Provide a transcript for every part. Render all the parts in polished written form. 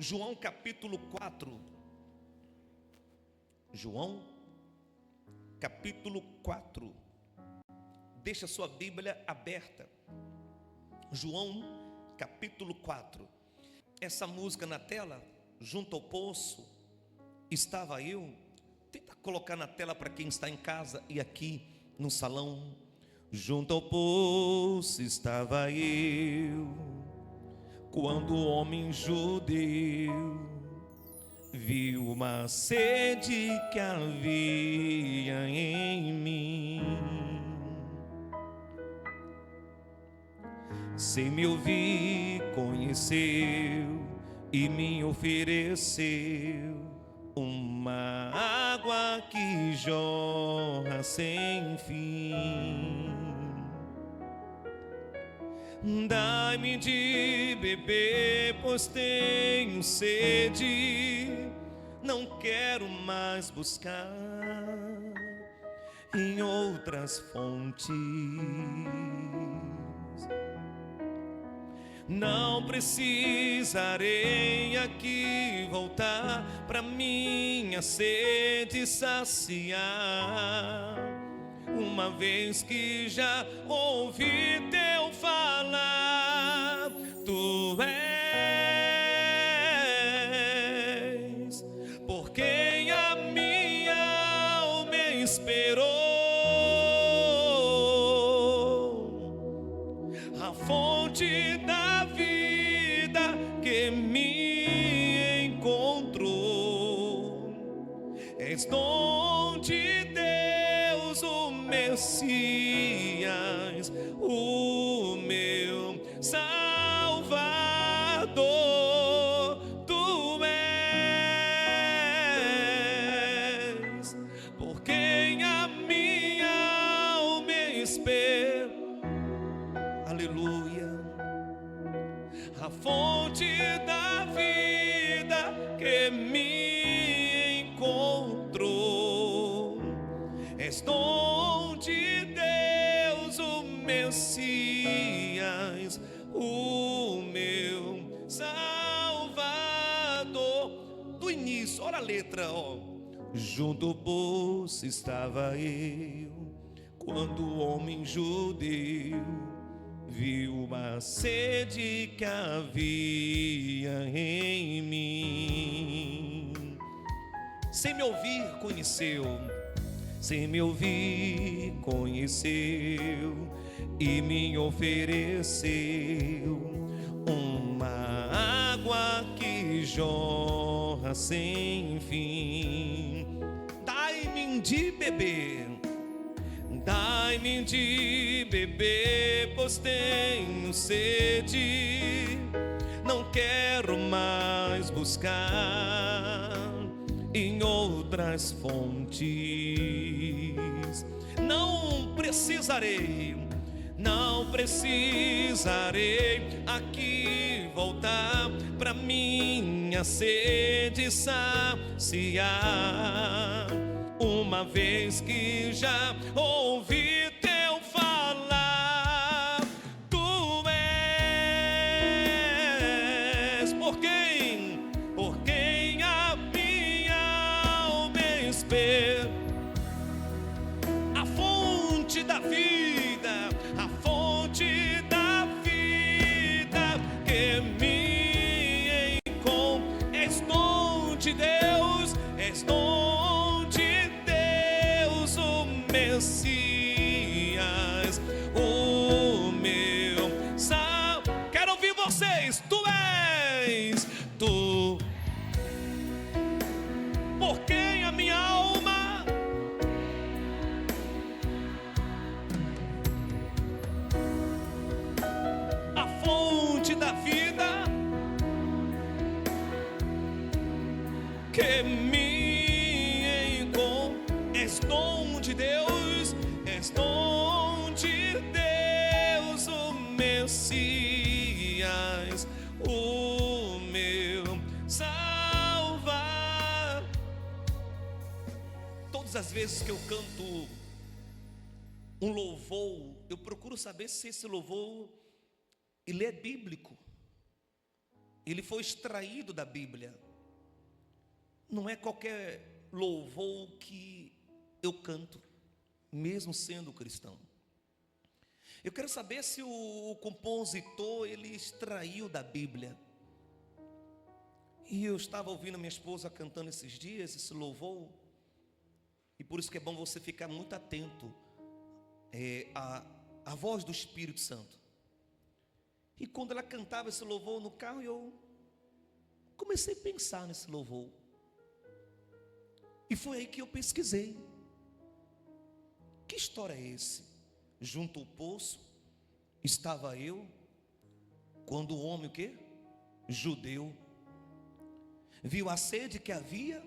João capítulo 4. João capítulo 4. Deixa sua Bíblia aberta. João capítulo 4. Essa música na tela, junto ao poço, estava eu. Tenta colocar na tela para quem está em casa e aqui no salão. Junto ao poço estava eu, quando o homem judeu viu uma sede que havia em mim. Sem me ouvir, conheceu e me ofereceu uma água que jorra sem fim. Dai-me de beber, pois tenho sede. Não quero mais buscar em outras fontes. Não precisarei aqui voltar pra minha sede saciar, uma vez que já ouvi teu falar. Tu és por quem a minha alma esperou, a fonte da vida que me encontrou. És dom de Deus, o Messias, o meu Salvador. Tu és por quem a minha alma espera. Aleluia. A fonte da vida que me encontrou. És dom de Deus, o Messias, o meu Salvador. Do início, olha a letra, ó. Junto ao poço estava eu, quando o homem judeu viu uma sede que havia em mim. Sem me ouvir, conheceu. Sem me ouvir, conheceu e me ofereceu uma água que jorra sem fim. Dai-me de beber, dai-me de beber, pois tenho sede. Não quero mais buscar em outras fontes. Não precisarei aqui voltar pra minha sede saciar, uma vez que já ouvi teu falar. Tu és por quem a minha alma espera, a fonte da vida, a fonte da vida que me encontra. És dom de Deus, és dom de Deus, o Messias, o meu Salvador. Quero ouvir vocês. Tu és, tu, por quem a minha alma da vida que me encontra. És dom de Deus, és dom de Deus, o Messias, o meu Salvador. Todas as vezes que eu canto um louvor, eu procuro saber se esse louvor ele é bíblico. ele foi extraído da Bíblia. Não é qualquer louvor que eu canto, mesmo sendo cristão. Eu quero saber se o compositor, ele extraiu da Bíblia. E eu estava ouvindo minha esposa cantando esses dias, esse louvor. E por isso que é bom você ficar muito atento à voz do Espírito Santo. E quando ela cantava esse louvor no carro, eu comecei a pensar nesse louvor. E foi aí que eu pesquisei. Que história é esse? Junto ao poço estava eu, quando o homem o quê? Judeu viu a sede que havia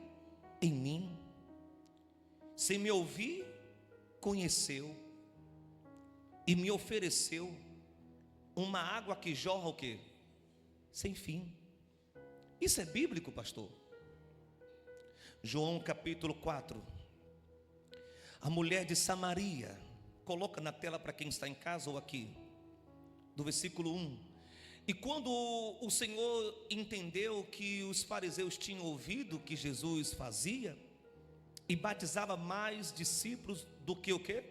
em mim, sem me ouvir, conheceu e me ofereceu uma água que jorra o quê? Sem fim. Isso é bíblico, pastor? João capítulo 4. A mulher de Samaria, coloca na tela para quem está em casa ou aqui, do versículo 1. E quando o Senhor entendeu que os fariseus tinham ouvido o que Jesus fazia, e batizava mais discípulos do que o quê?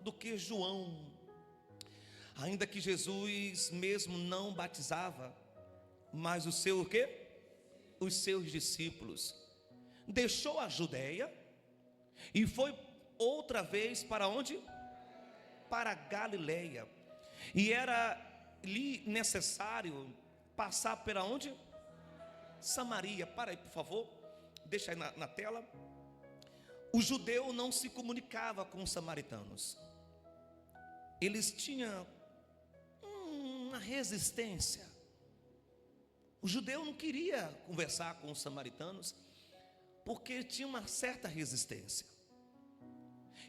Do que João. Ainda que Jesus mesmo não batizava, mas o seu o quê? Os seus discípulos. Deixou a Judeia e foi outra vez para onde? Para Galileia. E era-lhe necessário passar para onde? Samaria. Para aí, por favor. Deixa aí na tela. O judeu não se comunicava com os samaritanos. Eles tinham uma resistência. O judeu não queria conversar com os samaritanos, porque tinha uma certa resistência.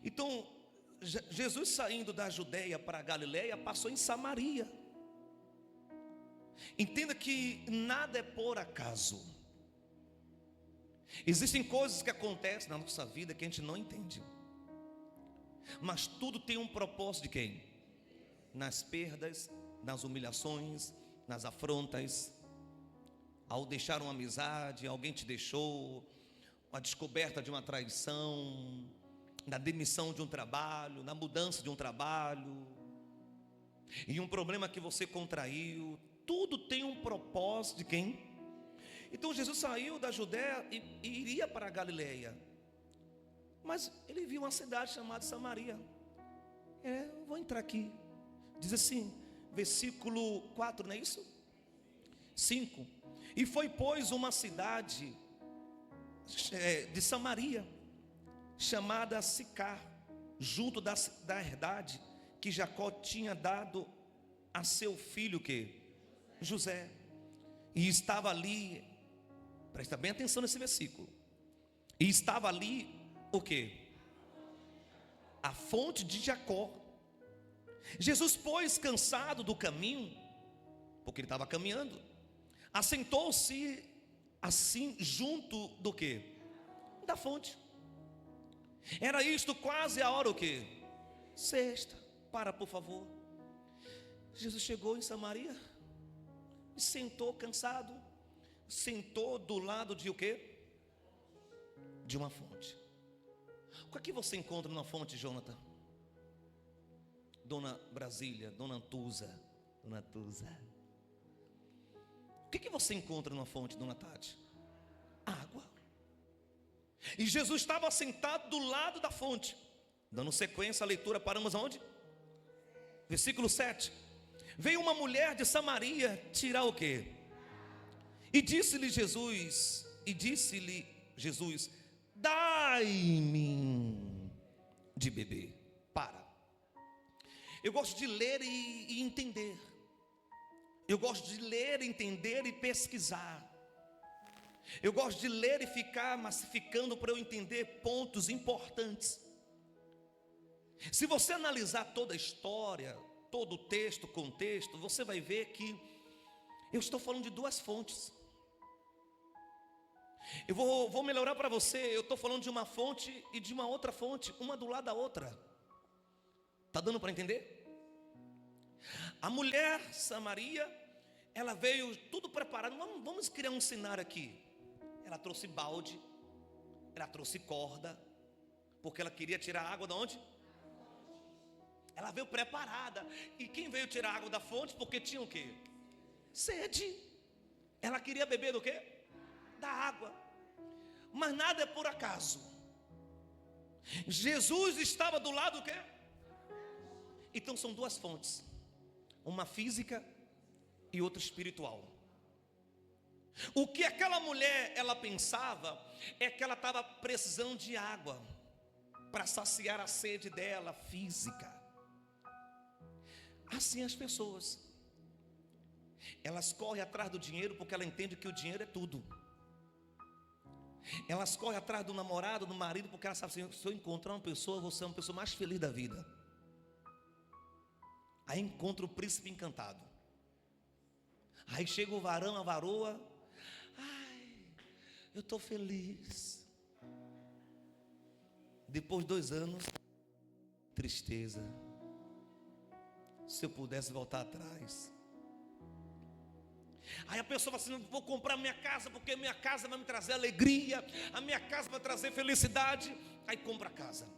Então, Jesus saindo da Judeia para a Galileia, passou em Samaria. Entenda que nada é por acaso. Existem coisas que acontecem na nossa vida que a gente não entende, mas tudo tem um propósito de quem? Nas perdas, nas humilhações, nas afrontas, ao deixar uma amizade, alguém te deixou, a descoberta de uma traição, na demissão de um trabalho, na mudança de um trabalho, e um problema que você contraiu. Tudo tem um propósito de quem? Então Jesus saiu da Judéia e iria para a Galileia, mas ele viu uma cidade chamada Samaria. Eu vou entrar aqui. Diz assim, versículo 4, não é isso? 5. E foi, pois, uma cidade de Samaria, chamada Sicar, junto da herdade que Jacó tinha dado a seu filho que? José. E estava ali, presta bem atenção nesse versículo, e estava ali o que? A fonte de Jacó. Jesus, pois, cansado do caminho, porque ele estava caminhando, assentou-se assim junto do que? Da fonte. Era isto quase a hora o que? Sexta. Para, por favor. Jesus chegou em Samaria e sentou cansado. Sentou do lado de o quê? De uma fonte. O que é que você encontra numa fonte, Jonathan? Dona Brasília, Dona Antusa. Dona Tusa. O que você encontra numa fonte, Dona Tati? Água. E Jesus estava sentado do lado da fonte. Dando sequência à leitura, paramos aonde? Versículo 7. Veio uma mulher de Samaria tirar o quê? E disse-lhe Jesus, dai-me de beber. Para. Eu gosto de ler e entender. Eu gosto de ler, entender e pesquisar. Eu gosto de ler e ficar massificando para eu entender pontos importantes. Se você analisar toda a história, todo o texto, contexto, você vai ver que eu estou falando de duas fontes. Eu vou melhorar para você. Eu estou falando de uma fonte e de uma outra fonte, uma do lado da outra. Está dando para entender? A mulher Samaria Ela veio tudo preparado. Vamos criar um cenário aqui. Ela trouxe balde, ela trouxe corda, porque ela queria tirar água de onde? Ela veio preparada. E quem veio tirar água da fonte? Porque tinha o quê? Sede. Ela queria beber do quê? Da água. Mas nada é por acaso. Jesus estava do lado do quê? Então são duas fontes, uma física e outra espiritual. O que aquela mulher ela pensava é que ela estava precisando de água para saciar a sede dela física. Assim as pessoas, elas correm atrás do dinheiro porque ela entende que o dinheiro é tudo. Elas correm atrás do namorado, do marido, porque elas sabem assim, se eu encontrar uma pessoa, eu vou ser uma pessoa mais feliz da vida. Aí encontra o príncipe encantado. Aí chega o varão, a varoa. Ai, eu estou feliz. Depois de 2 anos, tristeza. Se eu pudesse voltar atrás. Aí a pessoa fala assim, vou comprar minha casa, porque minha casa vai me trazer alegria, a minha casa vai trazer felicidade. Aí compra a casa.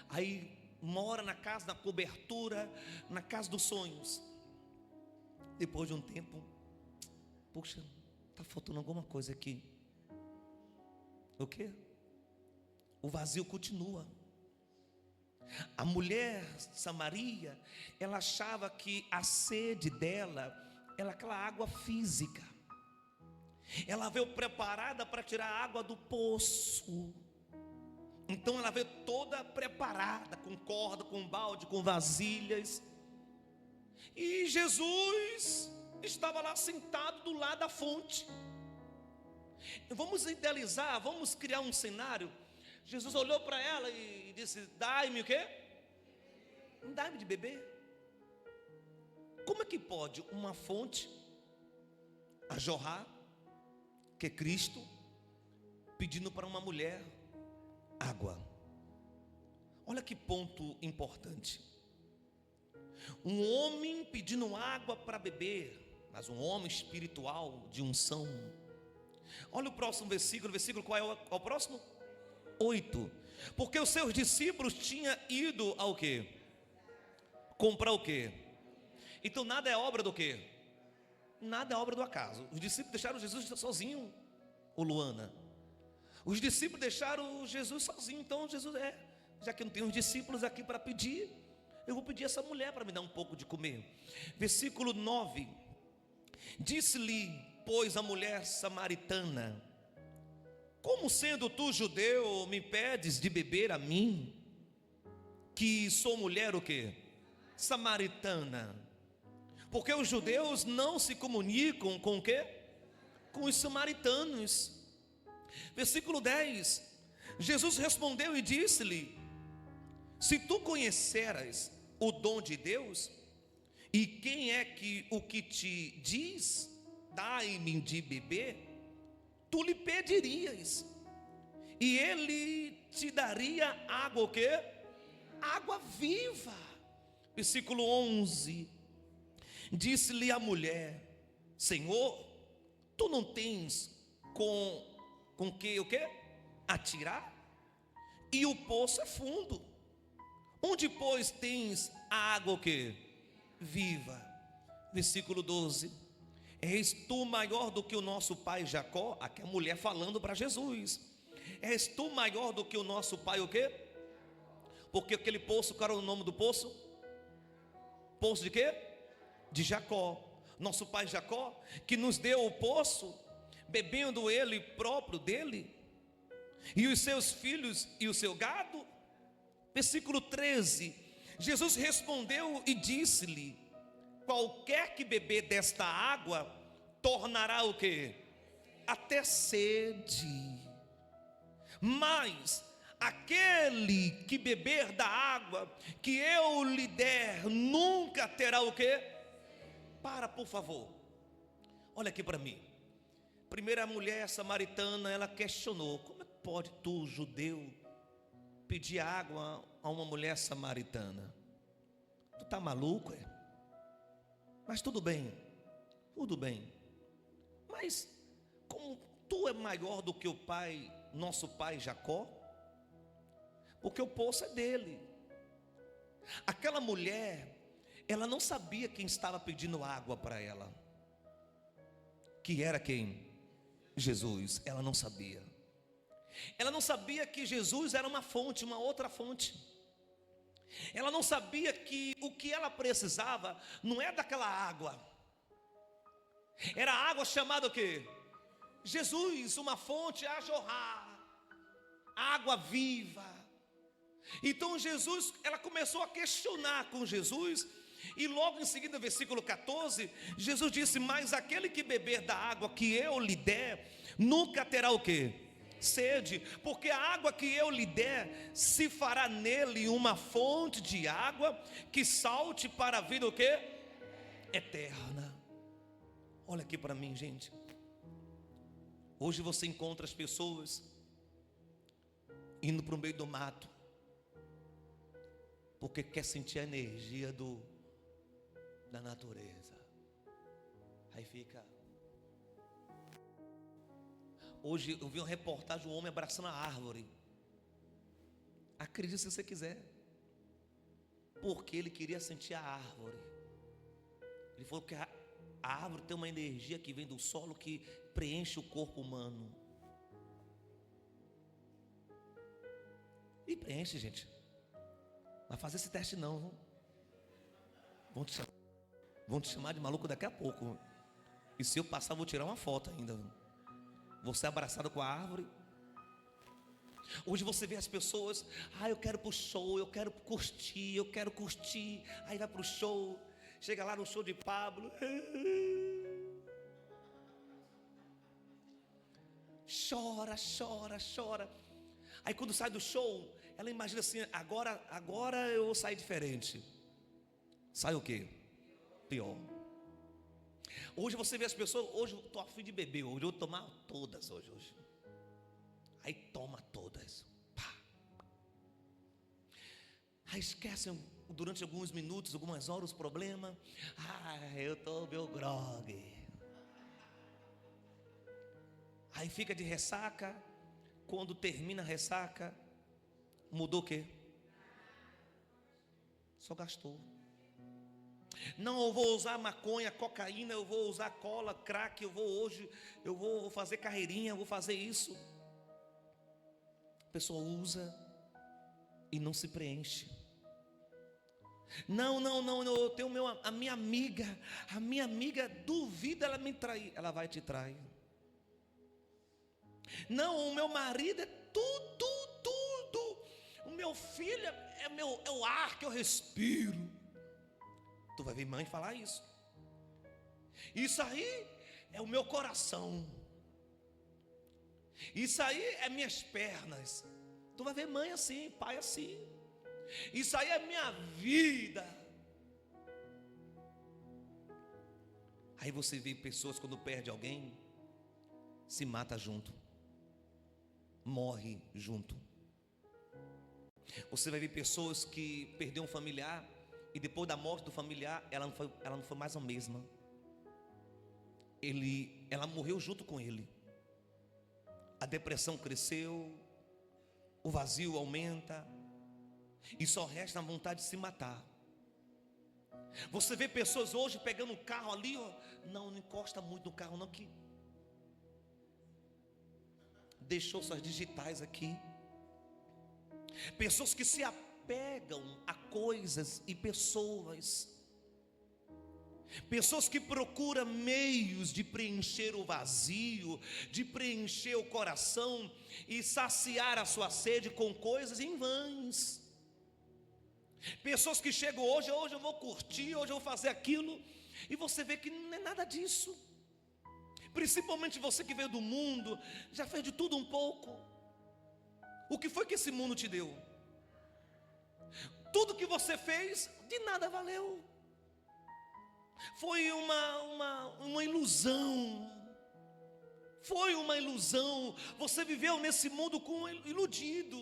Aí mora na casa, na cobertura, na casa dos sonhos. Depois de um tempo, puxa, está faltando alguma coisa aqui. O quê? O vazio continua. A mulher Samaria, ela achava que a sede dela era aquela água física. Ela veio preparada para tirar a água do poço. Então ela veio toda preparada, com corda, com balde, com vasilhas. E Jesus estava lá sentado do lado da fonte. Vamos idealizar, vamos criar um cenário. Jesus olhou para ela e disse, dai-me o quê? Dai-me de beber. Como é que pode uma fonte a jorrar, que é Cristo, pedindo para uma mulher água? Olha que ponto importante. Um homem pedindo água para beber, mas um homem espiritual de unção. Olha o próximo versículo qual é o próximo? 8. Porque os seus discípulos tinham ido ao quê? Comprar o quê? Então nada é obra do quê? Nada é obra do acaso. Os discípulos deixaram Jesus sozinho, ô Luana. Os discípulos deixaram Jesus sozinho. Então Jesus já que não tem os discípulos aqui para pedir, eu vou pedir essa mulher para me dar um pouco de comer. Versículo 9. Disse-lhe, pois, a mulher samaritana, como sendo tu judeu, me pedes de beber a mim, que sou mulher o quê? Samaritana. Porque os judeus não se comunicam com o quê? Com os samaritanos. Versículo 10. Jesus respondeu e disse-lhe, se tu conheceras o dom de Deus, e quem é que o que te diz, dai-me de beber, tu lhe pedirias, e ele te daria água o quê? Água viva. Versículo 11. Disse-lhe a mulher, Senhor, tu não tens com que o quê? Atirar? E o poço é fundo. Onde, pois, tens a água o quê? Viva. Versículo 12. És tu maior do que o nosso pai Jacó? Aqui a mulher falando para Jesus. És tu maior do que o nosso pai o quê? Porque aquele poço, qual era o nome do poço? Poço de quê? De Jacó. Nosso pai Jacó, que nos deu o poço, bebendo ele próprio dele, e os seus filhos e o seu gado. Versículo 13. Jesus respondeu e disse-lhe, qualquer que beber desta água, tornará o quê? Até sede. Mas aquele que beber da água que eu lhe der, nunca terá o quê? Para, por favor. Olha aqui para mim. Primeiro a mulher samaritana, ela questionou, como é que pode tu, judeu, pedir água a uma mulher samaritana? Tu tá maluco, é? Mas tudo bem, tudo bem. Mas como tu é maior do que o pai, nosso pai Jacó, porque o poço é dele. Aquela mulher, ela não sabia quem estava pedindo água para ela, que era quem? Jesus. Ela não sabia. Ela não sabia que Jesus era uma fonte, uma outra fonte. Ela não sabia que o que ela precisava não é daquela água. Era água chamada o quê? Jesus, uma fonte a jorrar, água viva. Então Jesus, ela começou a questionar com Jesus. E logo em seguida, versículo 14, Jesus disse: mas aquele que beber da água que eu lhe der, nunca terá o quê? Sede, porque a água que eu lhe der, se fará nele uma fonte de água, que salte para a vida o quê? Eterna. Olha aqui para mim, gente. Hoje você encontra as pessoas indo para o meio do mato, porque quer sentir a energia da natureza. Aí fica. Hoje eu vi uma reportagem, um homem abraçando a árvore. Acredite se você quiser, porque ele queria sentir a árvore. Ele falou que a árvore tem uma energia que vem do solo, que preenche o corpo humano. E preenche, gente. Vai fazer esse teste não, viu? Vão te chamar de maluco daqui a pouco. E se eu passar, vou tirar uma foto ainda. Você abraçado com a árvore. Hoje você vê as pessoas: eu quero pro show, eu quero curtir, eu quero curtir. Aí vai pro show, chega lá no show de Pablo, chora, chora, chora. Aí quando sai do show, ela imagina assim: agora eu vou sair diferente. Sai o quê? Pior. Hoje você vê as pessoas: hoje eu estou a fim de beber, hoje eu vou tomar todas hoje. Aí toma todas. Pá. Aí esquecem durante alguns minutos, algumas horas, o problema. Eu estou meu grog. Aí fica de ressaca. Quando termina a ressaca, mudou o quê? Só gastou. Não, eu vou usar maconha, cocaína, eu vou usar cola, crack, eu vou fazer carreirinha, eu vou fazer isso. A pessoa usa e não se preenche. Não, eu tenho a minha amiga duvida ela me trair, ela vai te trair. Não, o meu marido é tudo. O meu filho é o ar que eu respiro. Tu vai ver mãe falar isso. Isso aí é o meu coração. Isso aí é minhas pernas. Tu vai ver mãe assim, pai assim. Isso aí é minha vida. Aí você vê pessoas, quando perde alguém, se mata junto, morre junto. Você vai ver pessoas que perdeu um familiar, e depois da morte do familiar, ela não foi mais a mesma. Ela morreu junto com ele. A depressão cresceu, o vazio aumenta, e só resta a vontade de se matar. Você vê pessoas hoje pegando um carro ali, não encosta muito no carro não, que deixou suas digitais aqui. Pessoas que se apegam a coisas e pessoas. Pessoas que procuram meios de preencher o vazio, de preencher o coração e saciar a sua sede com coisas em vãs. Pessoas que chegam hoje eu vou curtir, hoje eu vou fazer aquilo, e você vê que não é nada disso. Principalmente você que veio do mundo, já fez de tudo um pouco. O que foi que esse mundo te deu? Tudo que você fez, de nada valeu. Foi uma ilusão. Foi uma ilusão. Você viveu nesse mundo iludido.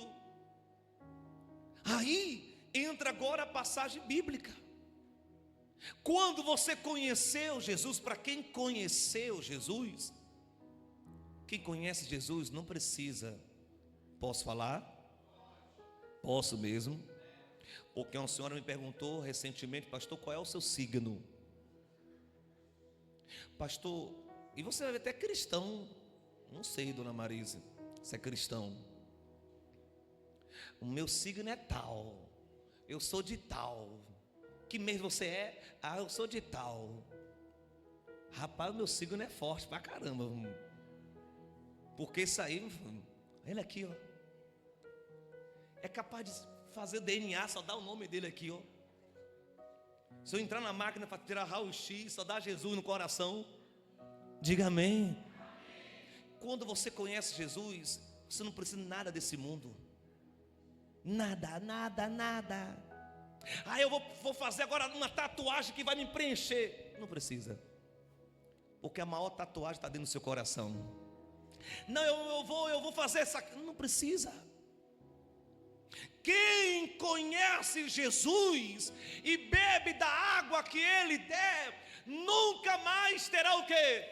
Aí entra agora a passagem bíblica. Quando você conheceu Jesus, para quem conheceu Jesus, quem conhece Jesus não precisa. Posso falar? Posso mesmo. Porque uma senhora me perguntou recentemente: pastor, qual é o seu signo? Pastor, e você vai ver até cristão. Não sei, dona Marisa, se é cristão. O meu signo é tal. Eu sou de tal. Que mês você é? Ah, eu sou de tal. Rapaz, o meu signo é forte pra caramba. Porque isso aí, ele aqui, ó, é capaz de fazer DNA, só dá o nome dele aqui, ó. Se eu entrar na máquina para tirar raio-x, só dá Jesus no coração. Diga amém. Quando você conhece Jesus, você não precisa de nada desse mundo. Nada, nada, nada. Ah, eu vou fazer agora uma tatuagem que vai me preencher. Não precisa. Porque a maior tatuagem está dentro do seu coração. Não, eu vou fazer essa. Não precisa. Quem conhece Jesus e bebe da água que Ele der, nunca mais terá o quê?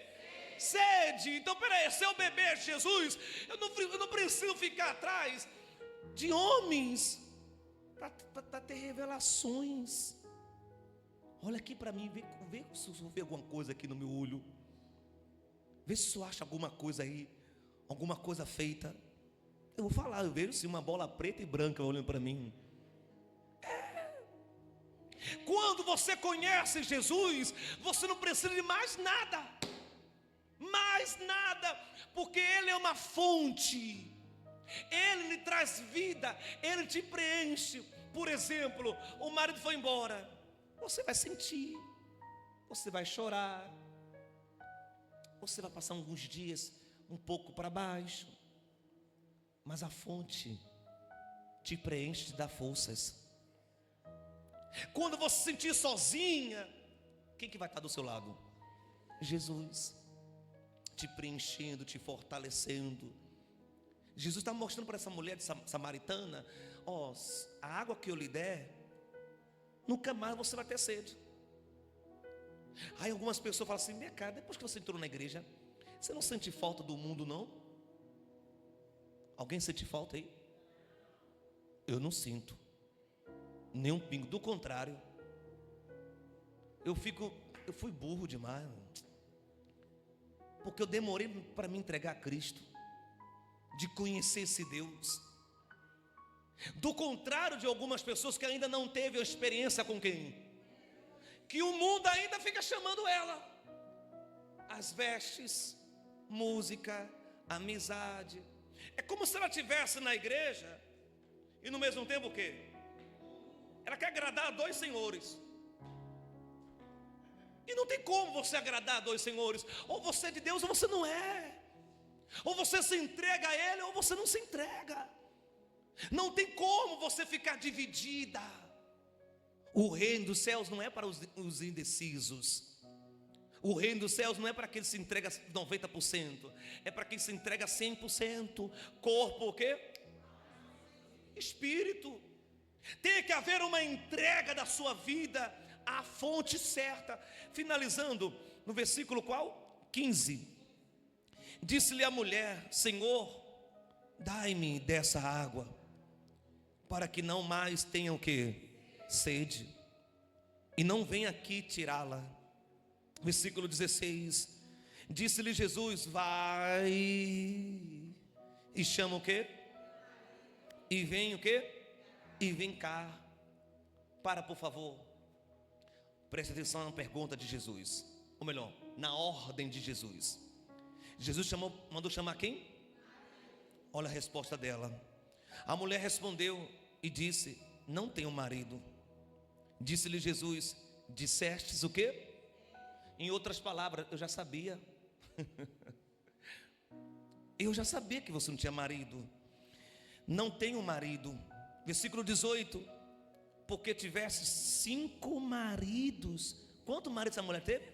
Sede. Então, peraí, se eu beber Jesus, eu não preciso ficar atrás de homens para ter revelações. Olha aqui para mim, vê se eu ver alguma coisa aqui no meu olho. Vê se você acha alguma coisa aí, alguma coisa feita. Eu vou falar, eu vejo sim uma bola preta e branca olhando para mim. Quando você conhece Jesus, você não precisa de mais nada. Mais nada, porque Ele é uma fonte. Ele lhe traz vida, Ele te preenche. Por exemplo, o marido foi embora, você vai sentir, você vai chorar, você vai passar alguns dias um pouco para baixo, mas a fonte te preenche, te dá forças. Quando você se sentir sozinha, quem que vai estar do seu lado? Jesus, te preenchendo, te fortalecendo. Jesus está mostrando para essa mulher samaritana: ó, a água que eu lhe der, nunca mais você vai ter sede. Aí algumas pessoas falam assim: minha cara, depois que você entrou na igreja, você não sente falta do mundo, não? Alguém sente falta aí? Eu não sinto nem um pingo, do contrário. Eu fui burro demais, porque eu demorei para me entregar a Cristo, de conhecer esse Deus. Do contrário de algumas pessoas que ainda não teve a experiência com quem? Que o mundo ainda fica chamando ela. As vestes, música, amizade. É como se ela estivesse na igreja e no mesmo tempo o quê? Ela quer agradar a dois senhores. E não tem como você agradar a dois senhores. Ou você é de Deus ou você não é. Ou você se entrega a Ele ou você não se entrega. Não tem como você ficar dividida. O reino dos céus não é para os indecisos. O reino dos céus não é para quem se entrega 90%. É para quem se entrega 100%. Corpo o quê? Espírito. Tem que haver uma entrega da sua vida à fonte certa. Finalizando no versículo qual? 15. Disse-lhe a mulher: Senhor, dai-me dessa água, para que não mais tenha o quê? Sede, e não venha aqui tirá-la. Versículo 16. Disse-lhe Jesus: vai e chama o quê? E vem o quê? E vem cá. Para, por favor. Preste atenção na pergunta de Jesus. Ou melhor, na ordem de Jesus. Jesus mandou chamar quem? Olha a resposta dela. A mulher respondeu e disse: não tenho marido. Disse-lhe Jesus: dissestes o quê? Em outras palavras, eu já sabia. Eu já sabia que você não tinha marido. Não tenho marido. Versículo 18. Porque tivesse 5 maridos. Quantos maridos essa mulher teve?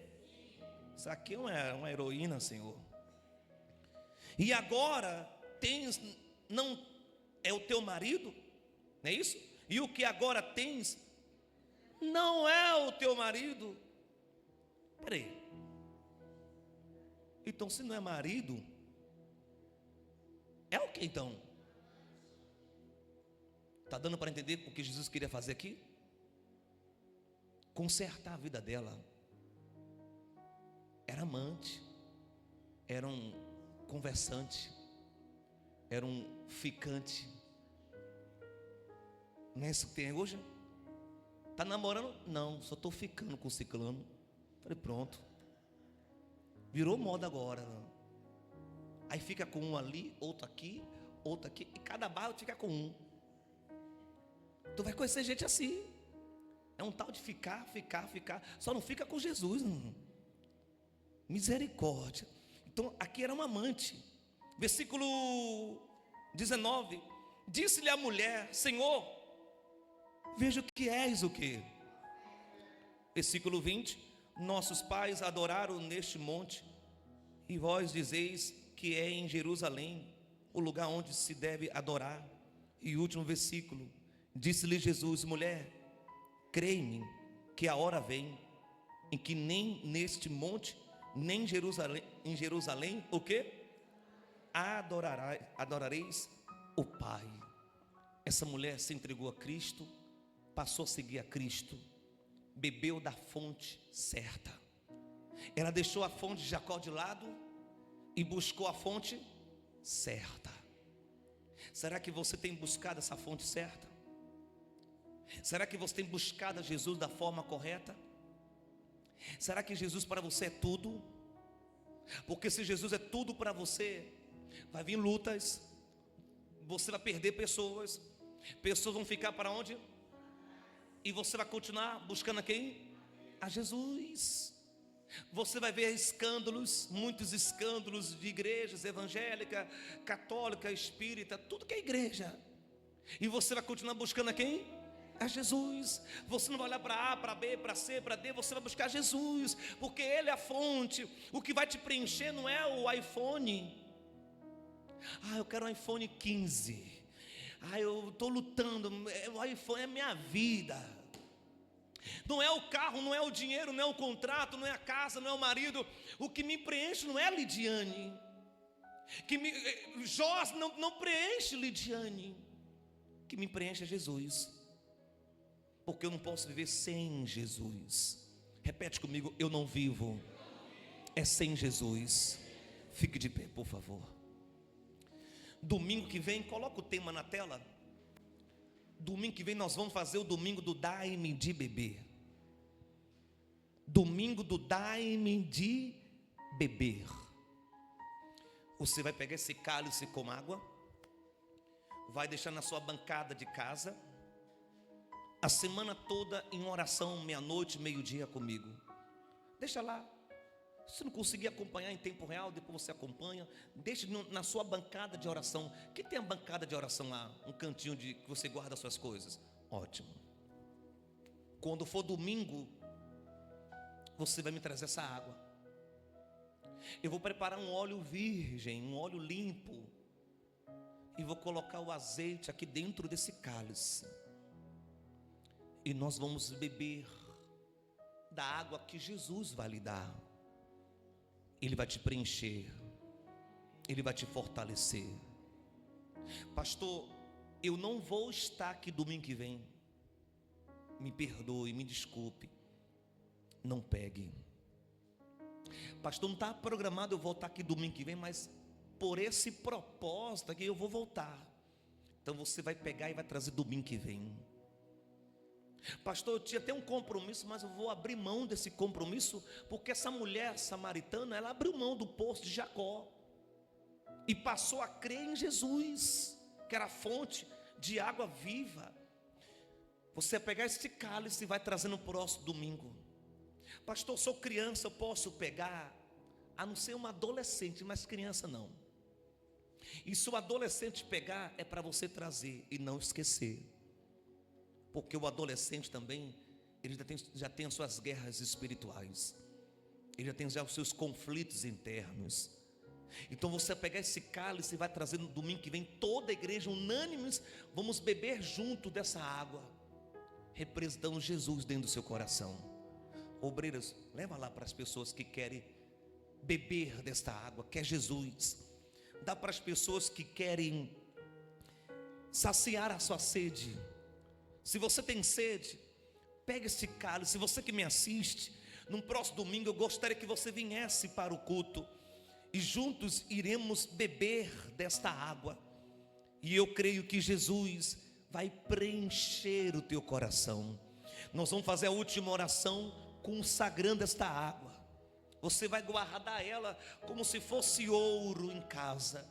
Isso aqui é uma heroína, Senhor. E agora tens, não é o teu marido, não é isso? E o que agora tens não é o teu marido. Peraí. Então, se não é marido, é o que então? Está dando para entender o que Jesus queria fazer aqui? Consertar a vida dela. Era amante, era um conversante, era um ficante. Não é isso que tem hoje? Está namorando? Não, só estou ficando com o ciclano. Falei, pronto. Virou moda agora. Aí fica com um ali, outro aqui, e cada bairro fica com um. Tu vai conhecer gente assim. É um tal de ficar. Só não fica com Jesus. Misericórdia. Então aqui era um amante. Versículo 19. Disse-lhe a mulher: Senhor, vejo que és o quê? Versículo 20. Nossos pais adoraram neste monte, e vós dizeis que é em Jerusalém o lugar onde se deve adorar. E último versículo. Disse-lhe Jesus: mulher, crê-me que a hora vem em que nem neste monte, nem em Jerusalém, o que? Adorareis o Pai. Essa mulher se entregou a Cristo, passou a seguir a Cristo, bebeu da fonte certa. Ela deixou a fonte de Jacó de lado e buscou a fonte certa. Será que você tem buscado essa fonte certa? Será que você tem buscado a Jesus da forma correta? Será que Jesus para você é tudo? Porque se Jesus é tudo para você, vai vir lutas, você vai perder pessoas vão ficar para onde? E você vai continuar buscando a quem? A Jesus. Você vai ver escândalos, muitos escândalos de igrejas evangélica, católica, espírita, tudo que é igreja. E você vai continuar buscando a quem? A Jesus. Você não vai olhar para A, para B, para C, para D. Você vai buscar Jesus, porque Ele é a fonte. O que vai te preencher não é o iPhone. Eu quero um iPhone 15. Eu estou lutando. O iPhone é a minha vida. Não é o carro, não é o dinheiro, não é o contrato, não é a casa, não é o marido. O que me preenche não é a Lidiane. Jó não preenche Lidiane. O que me preenche é Jesus. Porque eu não posso viver sem Jesus. Repete comigo: eu não vivo, é sem Jesus. Fique de pé, por favor. Domingo que vem, coloca o tema na tela. Domingo que vem nós vamos fazer o domingo do Dai-me de beber. Domingo do Dai-me de beber. Você vai pegar esse cálice com água, vai deixar na sua bancada de casa, a semana toda em oração, meia-noite, meio-dia comigo. Deixa lá. Se não conseguir acompanhar em tempo real, depois você acompanha. Deixe na sua bancada de oração. Quem tem a bancada de oração lá? Um cantinho que você guarda as suas coisas. Ótimo. Quando for domingo, você vai me trazer essa água. Eu vou preparar um óleo virgem, um óleo limpo, e vou colocar o azeite aqui dentro desse cálice. E nós vamos beber da água que Jesus vai lhe dar. Ele vai te preencher, Ele vai te fortalecer. Pastor, eu não vou estar aqui domingo que vem. Me perdoe, me desculpe. Não pegue. Pastor, não está programado eu voltar aqui domingo que vem, mas por esse propósito aqui eu vou voltar. Então você vai pegar e vai trazer domingo que vem. Pastor, eu tinha até um compromisso, mas eu vou abrir mão desse compromisso, porque essa mulher samaritana, ela abriu mão do poço de Jacó e passou a crer em Jesus, que era a fonte de água viva. Você vai pegar esse cálice e vai trazer no próximo domingo. Pastor, eu sou criança, eu posso pegar? A não ser uma adolescente, mas criança não. E se o adolescente pegar, é para você trazer e não esquecer. Porque o adolescente também, ele já tem as suas guerras espirituais. Ele já tem os seus conflitos internos. Então você vai pegar esse cálice e vai trazer no domingo que vem toda a igreja unânimes. Vamos beber junto dessa água. representando Jesus dentro do seu coração. Obreiros, leva lá para as pessoas que querem beber desta água, que é Jesus. Dá para as pessoas que querem saciar a sua sede. Se você tem sede, pega esse cálice. Se você que me assiste, no próximo domingo eu gostaria que você viesse para o culto e juntos iremos beber desta água. E eu creio que Jesus vai preencher o teu coração. Nós vamos fazer a última oração consagrando esta água. Você vai guardar ela como se fosse ouro em casa.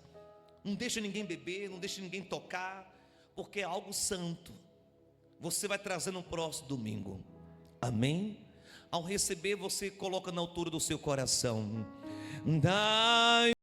Não deixa ninguém beber, não deixa ninguém tocar, porque é algo santo. Você vai trazer no próximo domingo. Amém? Ao receber, você coloca na altura do seu coração. Dai